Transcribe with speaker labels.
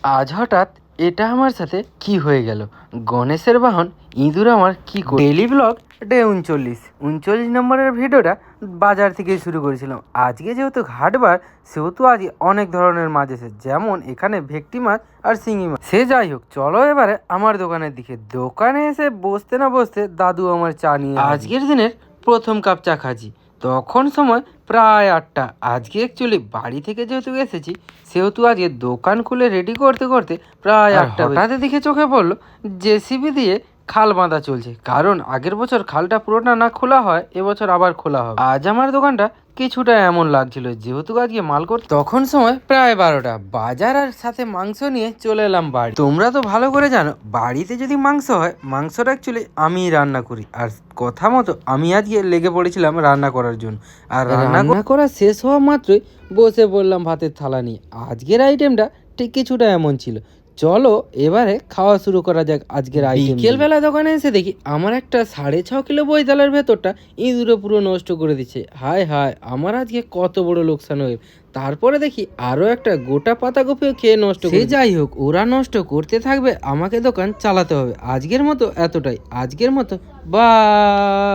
Speaker 1: আজ হঠাৎ এটা আমার সাথে কি হয়ে গেল? গণেশের বাহন ইঁদুর আমার কি ডেইলি ব্লগ ডে 39 নম্বরের ভিডিওটা বাজার থেকে শুরু করেছিলাম। আজকে যেহেতু ঘাটবার, সেহেতু আজ অনেক ধরনের মাছ এসে, যেমন এখানে ভেটকি মাছ আর শিঙি মাছ। সে যাই হোক, চলো এবারে আমার দোকানের দিকে। দোকানে এসে বসতে না বসতে দাদু আমার চা নিয়ে আজকের দিনের প্রথম কাপ চা খাচ্ছি। তখন সময় প্রায় 8টা। আজকে অ্যাকচুয়ালি বাড়ি থেকে যেহেতু এসেছি, সেহেতু আজকে দোকান খুলে রেডি করতে করতে প্রায় 8টা। হঠাৎ দেখে চোখে পড়লো জেসিবি দিয়ে খাল বাঁধা চলছে, কারণ আগের বছর খালটা পুরোটা না খোলা হয়, এবছর আবার খোলা হবে। আজ আমার দোকানটা কিছুটা এমন লাগছিল, যেহেতু আজকে মাল করতে। তখন সময় প্রায় 12টা। বাজার আর সাথে মাংস নিয়ে চলে এলাম বাড়ি। তোমরা তো ভালো করে জানো, বাড়িতে যদি মাংস হয়, মাংসটা অ্যাকচুয়ালি আমিই রান্না করি। আর কথা মতো আমি আজকে লেগে পড়েছিলাম রান্না করার জন্য। আর রান্না করা শেষ হওয়া মাত্রই বসে পড়লাম ভাতের থালা নিয়ে। আজকের আইটেমটা ঠিক কিছুটা এমন ছিল। চলো এবারে খাওয়া শুরু করা যাক আজকের আইটেম। বিকেলবেলা দোকানে এসে দেখি আমার একটা 6.5 কিলো বইতালের ভেতরটা ইঁদুরে পুরো নষ্ট করে দিচ্ছে। হায় হায়, আমার আজকে কত বড় লোকসান হয়ে। তারপরে দেখি আরো একটা গোটা পাতাকপিও খেয়ে নষ্ট করে। যাই হোক, ওরা নষ্ট করতে থাকবে, আমাকে দোকান চালাতে হবে। আজকের মতো এতটাই। আজকের মতো বাই।